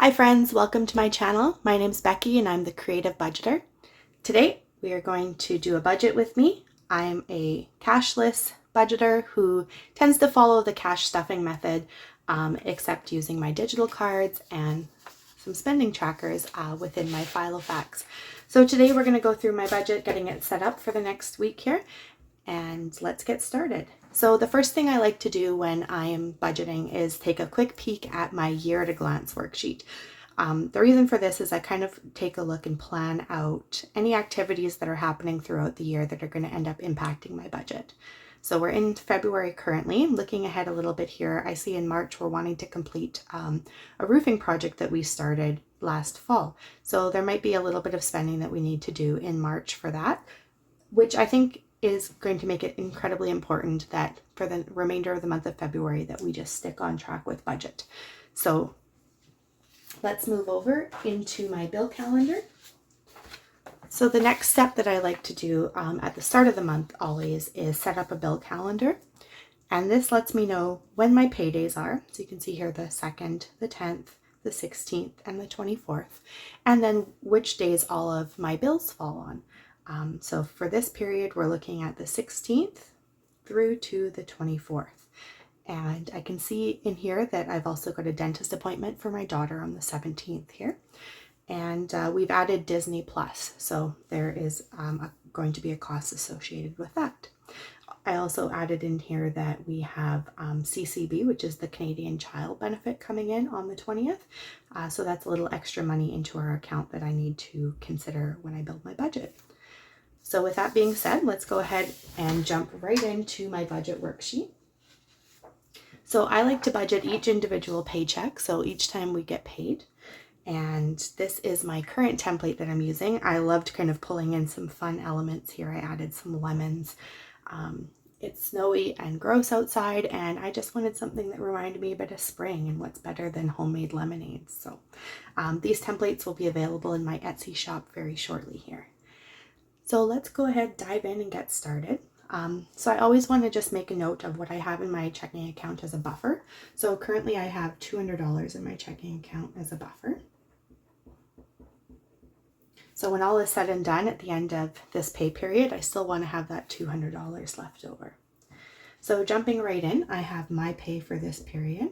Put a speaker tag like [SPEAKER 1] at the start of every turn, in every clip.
[SPEAKER 1] Hi friends, welcome to my channel. My name's Becky and I'm the Creative Budgeter. Today we are going to do a budget with me. I'm a cashless budgeter who tends to follow the cash stuffing method, except using my digital cards and some spending trackers within my Filofax. So today we're going to go through my budget, getting it set up for the next week here, and let's get started. So the first thing I like to do when I am budgeting is take a quick peek at my year at a glance worksheet. The reason for this is I kind of take a look and plan out any activities that are happening throughout the year that are going to end up impacting my budget. So we're in February currently. Looking ahead a little bit here, I see in March we're wanting to complete a roofing project that we started last fall. So there might be a little bit of spending that we need to do in March for that, which I think is going to make it incredibly important that for the remainder of the month of February that we just stick on track with budget. So let's move over into my bill calendar. So the next step that I like to do at the start of the month always is set up a bill calendar. And this lets me know when my paydays are. So you can see here the 2nd, the 10th, the 16th, and the 24th. And then which days all of my bills fall on. So for this period, we're looking at the 16th through to the 24th. And I can see in here that I've also got a dentist appointment for my daughter on the 17th here. And we've added Disney Plus. So there is going to be a cost associated with that. I also added in here that we have CCB, which is the Canadian Child Benefit, coming in on the 20th. So that's a little extra money into our account that I need to consider when I build my budget. So with that being said, let's go ahead and jump right into my budget worksheet. So I like to budget each individual paycheck, so each time we get paid. And this is my current template that I'm using. I loved kind of pulling in some fun elements here. I added some lemons. It's snowy and gross outside, and I just wanted something that reminded me a bit of spring, and what's better than homemade lemonades. So these templates will be available in my Etsy shop very shortly here. So let's go ahead, dive in and get started. So I always want to just make a note of what I have in my checking account as a buffer. So currently I have $200 in my checking account as a buffer. So when all is said and done at the end of this pay period, I still want to have that $200 left over. So jumping right in, I have my pay for this period,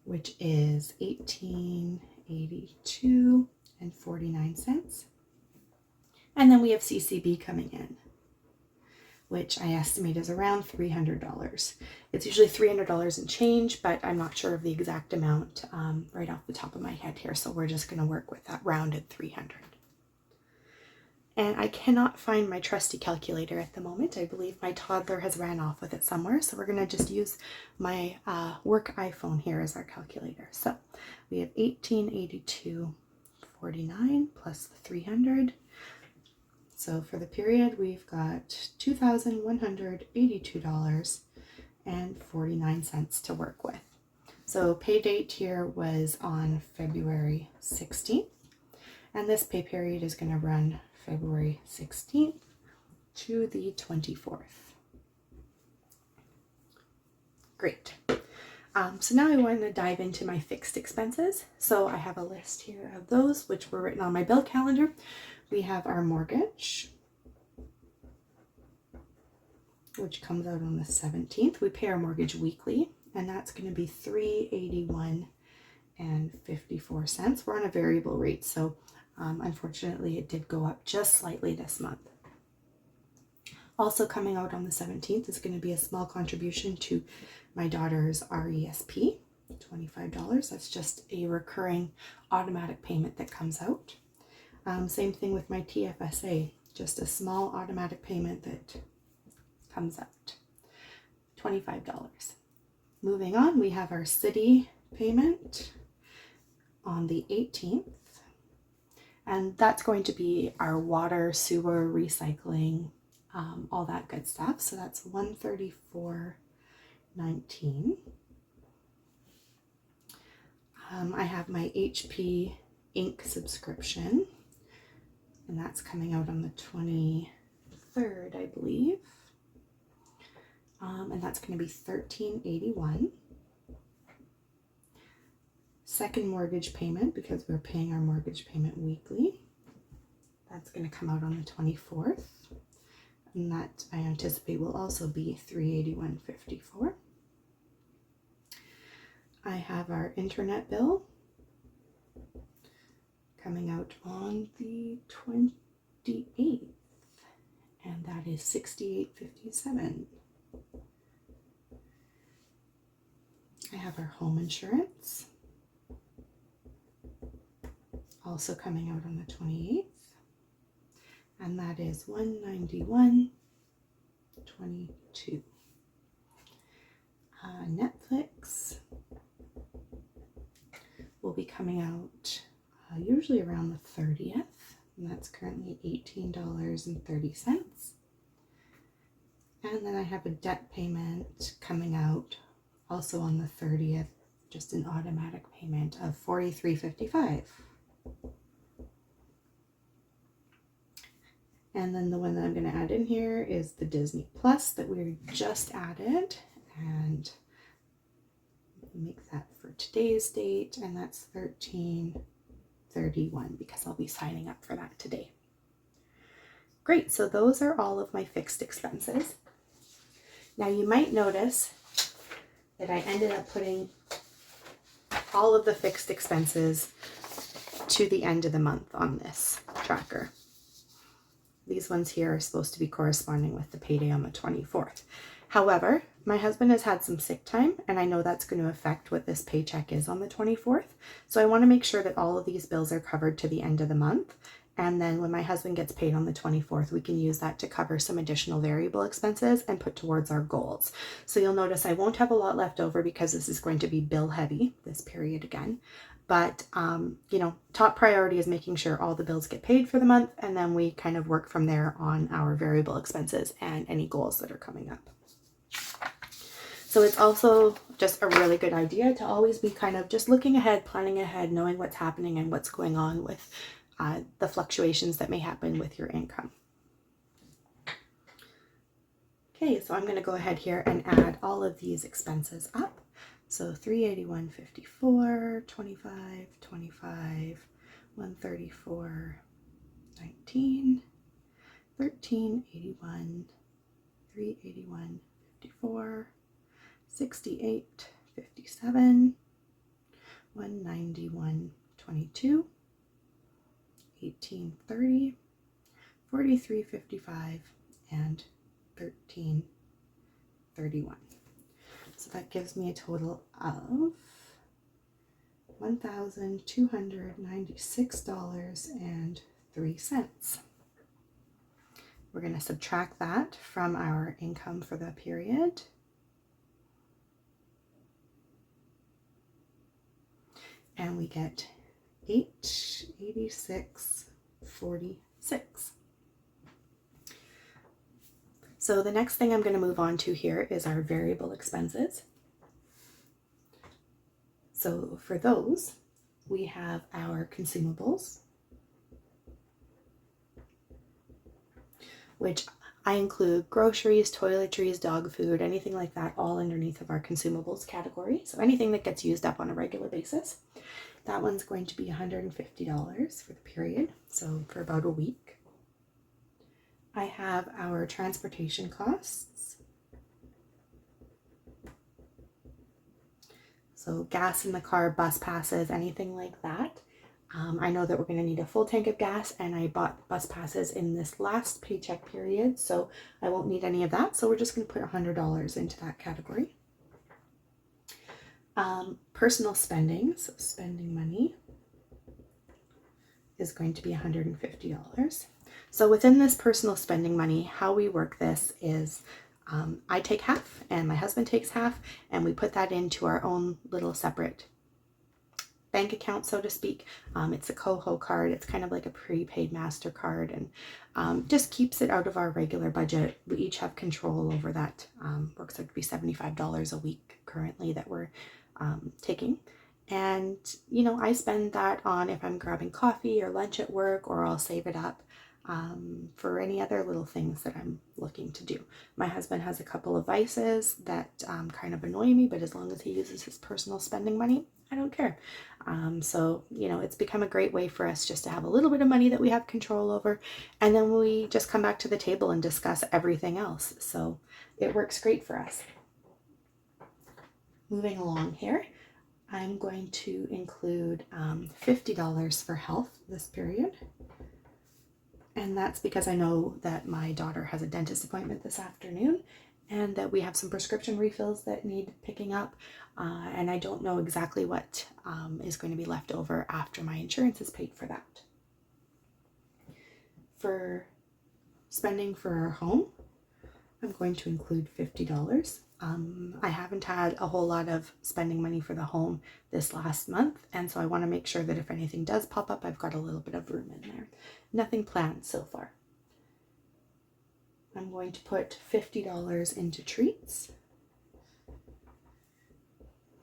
[SPEAKER 1] which is $18.82.49. And then we have CCB coming in, which I estimate is around $300. It's usually $300 and change, but I'm not sure of the exact amount right off the top of my head here. So we're just going to work with that rounded 300. And I cannot find my trusty calculator at the moment. I believe my toddler has ran off with it somewhere. So we're going to just use my work iPhone here as our calculator. So we have $18.82.49 plus the 300. So for the period, we've got $2,182.49 to work with. So pay date here was on February 16th, and this pay period is going to run February 16th to the 24th. Great. So now I want to dive into my fixed expenses. So I have a list here of those, which were written on my bill calendar. We have our mortgage, which comes out on the 17th. We pay our mortgage weekly, and that's going to be $381.54. We're on a variable rate, so unfortunately it did go up just slightly this month. Also coming out on the 17th is going to be a small contribution to my daughter's RESP, $25. That's just a recurring automatic payment that comes out. Same thing with my TFSA, just a small automatic payment that comes out, $25. Moving on, we have our city payment on the 18th, and that's going to be our water, sewer, recycling, all that good stuff. So that's $134.19. I have my HP Ink subscription, and that's coming out on the 23rd, I believe. And that's going to be $13.81. second mortgage payment, because we're paying our mortgage payment weekly. That's going to come out on the 24th. And that I anticipate will also be $381.54. I have our internet bill coming out on the 28th, and that is $68.57. I have our home insurance also coming out on the 28th, and that is $191.22. Netflix will be coming out usually around the 30th, and that's currently $18.30. And then I have a debt payment coming out also on the 30th, just an automatic payment of $43.55. And then the one that I'm going to add in here is the Disney Plus that we just added, and make that for today's date, and that's $13.31 because I'll be signing up for that today. Great, so those are all of my fixed expenses. Now you might notice that I ended up putting all of the fixed expenses to the end of the month on this tracker. These ones here are supposed to be corresponding with the payday on the 24th. However, my husband has had some sick time, and I know that's going to affect what this paycheck is on the 24th. So I want to make sure that all of these bills are covered to the end of the month. And then when my husband gets paid on the 24th, we can use that to cover some additional variable expenses and put towards our goals. So you'll notice I won't have a lot left over because this is going to be bill heavy this period again. But, top priority is making sure all the bills get paid for the month, and then we kind of work from there on our variable expenses and any goals that are coming up. So it's also just a really good idea to always be kind of just looking ahead, planning ahead, knowing what's happening and what's going on with the fluctuations that may happen with your income. Okay, so I'm going to go ahead here and add all of these expenses up. So $381.54, $25, $25, $134.19, $13.81, $381.54, $68.57, $191.22, $18.30, $43.55, and $13.31. So that gives me a total of $1,296.03. We're going to subtract that from our income for the period. And we get $886.46. So the next thing I'm going to move on to here is our variable expenses. So for those, we have our consumables, which I include groceries, toiletries, dog food, anything like that, all underneath of our consumables category. So anything that gets used up on a regular basis. That one's going to be $150 for the period, so for about a week. I have our transportation costs. So gas in the car, bus passes, anything like that. I know that we're going to need a full tank of gas, and I bought bus passes in this last paycheck period, so I won't need any of that. So we're just going to put $100 into that category. Personal spending, so spending money, is going to be $150. So within this personal spending money, how we work this is I take half and my husband takes half, and we put that into our own little separate bank account, so to speak. It's a Coho card. It's kind of like a prepaid MasterCard, and just keeps it out of our regular budget. We each have control over that. Works out to be $75 a week currently that we're taking. And, I spend that on if I'm grabbing coffee or lunch at work, or I'll save it up for any other little things that I'm looking to do. My husband has a couple of vices that kind of annoy me, but as long as he uses his personal spending money, I don't care. So, it's become a great way for us just to have a little bit of money that we have control over. And then we just come back to the table and discuss everything else. So it works great for us. Moving along here, I'm going to include $50 for health this period. And that's because I know that my daughter has a dentist appointment this afternoon and that we have some prescription refills that need picking up. And I don't know exactly what is going to be left over after my insurance is paid for that. For spending for our home, I'm going to include $50. I haven't had a whole lot of spending money for the home this last month, and so I want to make sure that if anything does pop up, I've got a little bit of room in there. Nothing planned so far. I'm going to put $50 into treats.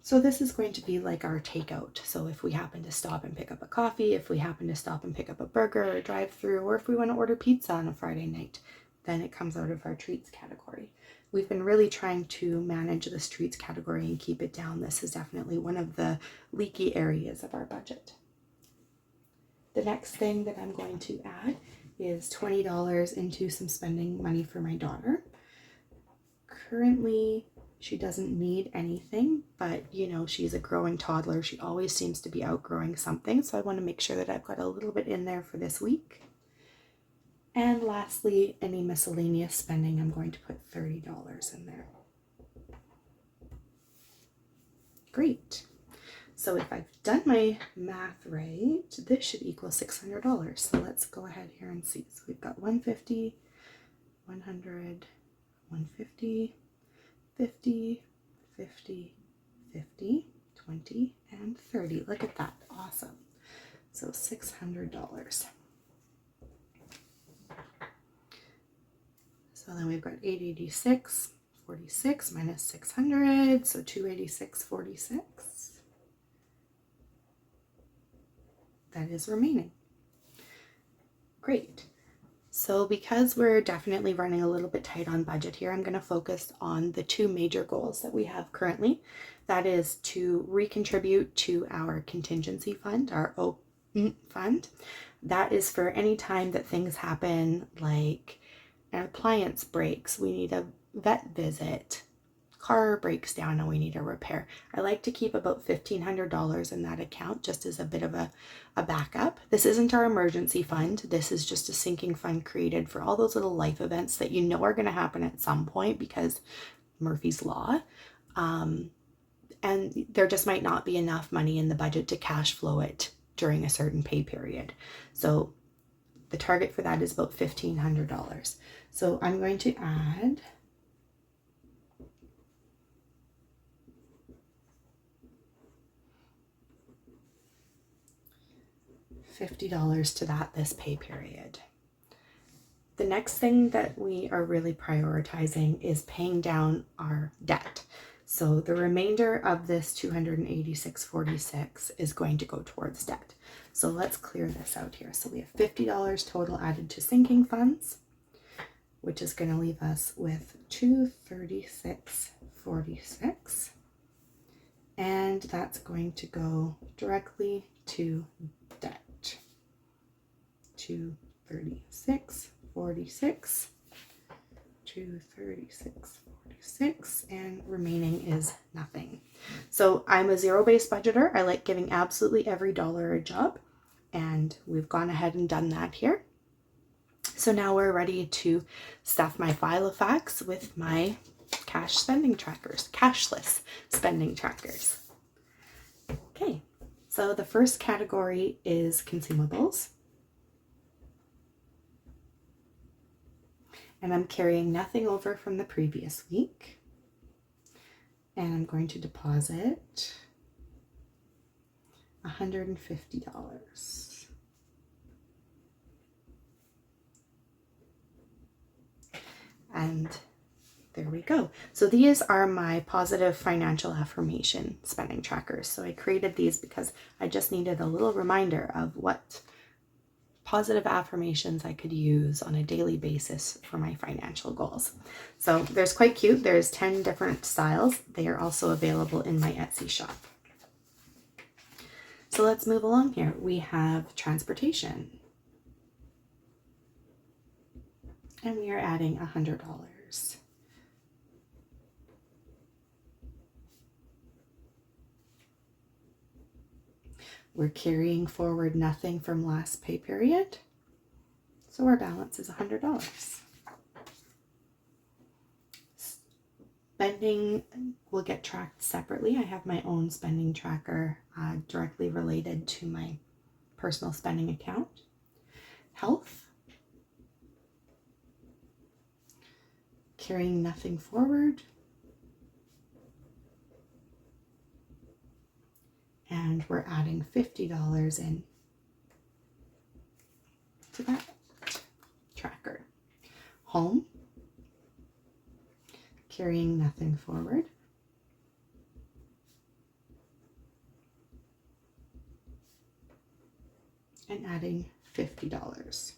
[SPEAKER 1] So this is going to be like our takeout. So if we happen to stop and pick up a coffee, if we happen to stop and pick up a burger or drive through, or if we want to order pizza on a Friday night, then it comes out of our treats category. We've been really trying to manage this treats category and keep it down. This is definitely one of the leaky areas of our budget. The next thing that I'm going to add is $20 into some spending money for my daughter. Currently, she doesn't need anything, but she's a growing toddler. She always seems to be outgrowing something, so I want to make sure that I've got a little bit in there for this week. And lastly, any miscellaneous spending, I'm going to put $30 in there. Great. So if I've done my math right, this should equal $600. So let's go ahead here and see. So we've got 150, 100, 150, 50, 50, 50, 20, and 30. Look at that. Awesome. So $600. So then we've got 886, 46 minus 600, so 286.46. That is remaining. Great. So because we're definitely running a little bit tight on budget here, I'm going to focus on the two major goals that we have currently. That is to recontribute to our contingency fund, our OP fund. That is for any time that things happen, like an appliance breaks, we need a vet visit, car breaks down and we need a repair. I like to keep about $1,500 in that account just as a bit of a backup. This isn't our emergency fund. This is just a sinking fund created for all those little life events that are going to happen at some point because Murphy's Law. And there just might not be enough money in the budget to cash flow it during a certain pay period. So the target for that is about $1,500. So I'm going to add $50 to that this pay period. The next thing that we are really prioritizing is paying down our debt. So the remainder of this $286.46 is going to go towards debt. So let's clear this out here. So we have $50 total added to sinking funds, which is going to leave us with $236.46. And that's going to go directly to debt. $236.46, $236.46, and remaining is nothing. So I'm a zero-based budgeter. I like giving absolutely every dollar a job, and we've gone ahead and done that here. So now we're ready to stuff my file of facts with my cash spending trackers, cashless spending trackers. Okay, so the first category is consumables. And I'm carrying nothing over from the previous week. And I'm going to deposit $150. And there we go. So these are my positive financial affirmation spending trackers. So I created these because I just needed a little reminder of what positive affirmations I could use on a daily basis for my financial goals. So there's quite cute. There's 10 different styles. They are also available in my Etsy shop. So let's move along here. We have transportation. And we are adding $100. We're carrying forward nothing from last pay period, so our balance is $100. Spending will get tracked separately. I have my own spending tracker directly related to my personal spending account. Health, carrying nothing forward. And we're adding $50 in to that tracker. Home, carrying nothing forward. And adding $50.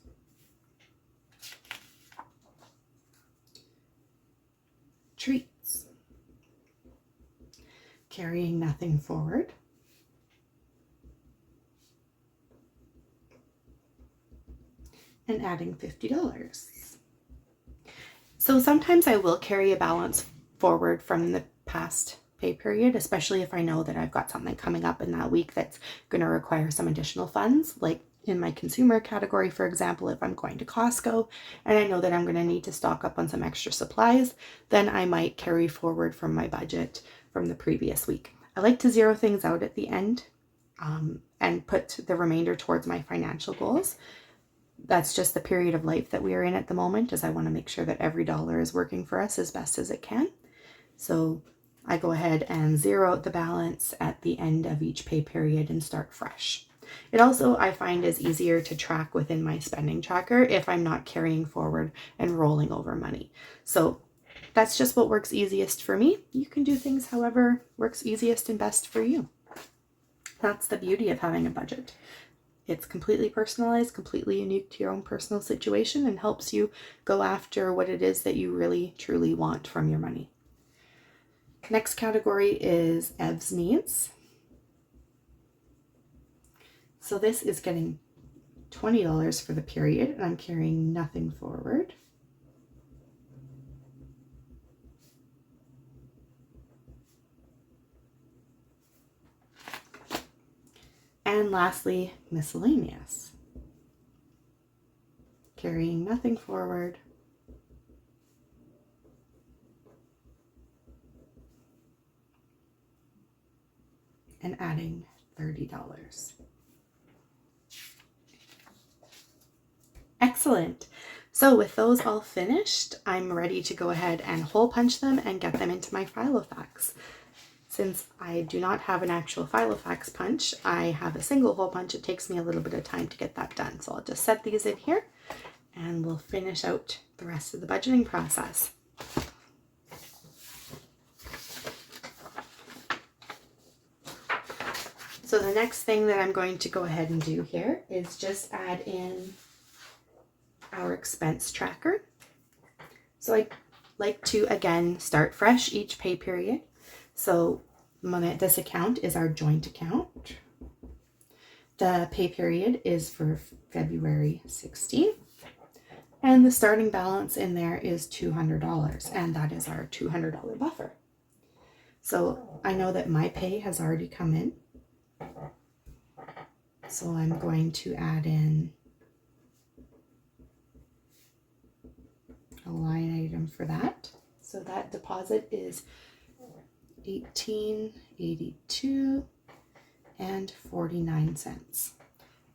[SPEAKER 1] Treats, carrying nothing forward. And adding $50. So sometimes I will carry a balance forward from the past pay period, especially if I know that I've got something coming up in that week that's going to require some additional funds, like in my consumer category, for example, if I'm going to Costco and I know that I'm going to need to stock up on some extra supplies, then I might carry forward from my budget from the previous week. I like to zero things out at the end and put the remainder towards my financial goals. That's just the period of life that we are in at the moment, as I want to make sure that every dollar is working for us as best as it can. So I go ahead and zero out the balance at the end of each pay period and start fresh. It also, I find, is easier to track within my spending tracker if I'm not carrying forward and rolling over money. So that's just what works easiest for me. You can do things however works easiest and best for you. That's the beauty of having a budget. It's completely personalized, completely unique to your own personal situation, and helps you go after what it is that you really, truly want from your money. Next category is Ev's needs. So this is getting $20 for the period, and I'm carrying nothing forward. And lastly, miscellaneous. Carrying nothing forward. And adding $30. Excellent. So with those all finished, I'm ready to go ahead and hole punch them and get them into my Filofax. Since I do not have an actual Filofax punch, I have a single hole punch. It takes me a little bit of time to get that done. So I'll just set these in here and we'll finish out the rest of the budgeting process. So the next thing that I'm going to go ahead and do here is just add in our expense tracker. So I like to, again, start fresh each pay period. So this account is our joint account. The pay period is for February 16th. And the starting balance in there is $200. And that is our $200 buffer. So I know that my pay has already come in. So I'm going to add in a line item for that. So that deposit is $18.82 and 49 cents.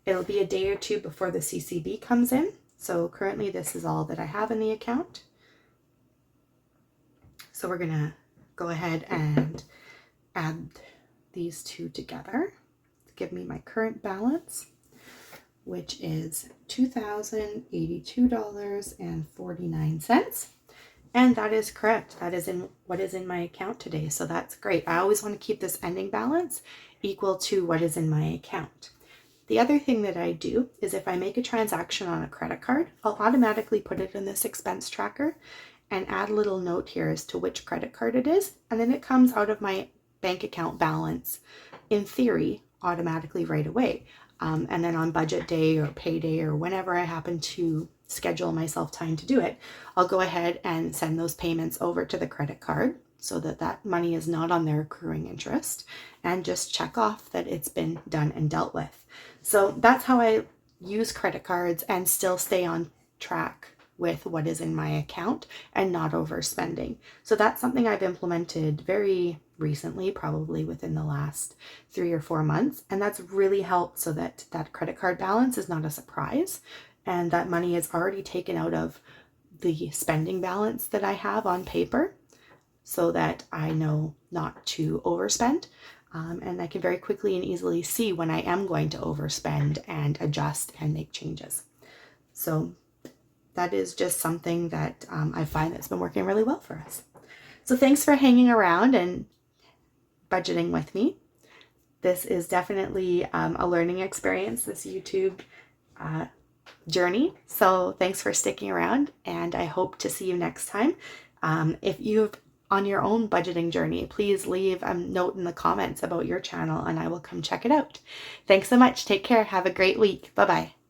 [SPEAKER 1] It'll be a day or two before the CCB comes in. So currently this is all that I have in the account. So we're gonna go ahead and add these two together to give me my current balance, which is $2,082.49. And that is correct. That is in what is in my account today. So that's great. I always want to keep this ending balance equal to what is in my account. The other thing that I do is if I make a transaction on a credit card, I'll automatically put it in this expense tracker and add a little note here as to which credit card it is. And then it comes out of my bank account balance, in theory, automatically right away. And then on budget day or payday or whenever I happen to schedule myself time to do it, I'll go ahead and send those payments over to the credit card so that that money is not on their accruing interest, and just check off that it's been done and dealt with. So that's how I use credit cards and still stay on track with what is in my account and not overspending. So that's something I've implemented very recently, probably within the last 3 or 4 months. And that's really helped so that that credit card balance is not a surprise and that money is already taken out of the spending balance that I have on paper so that I know not to overspend. And I can very quickly and easily see when I am going to overspend and adjust and make changes. So that is just something that I find that's been working really well for us. So thanks for hanging around and budgeting with me. This is definitely a learning experience, this YouTube journey. So thanks for sticking around, and I hope to see you next time. If you've on your own budgeting journey, please leave a note in the comments about your channel and I will come check it out. Thanks so much. Take care. Have a great week. Bye-bye.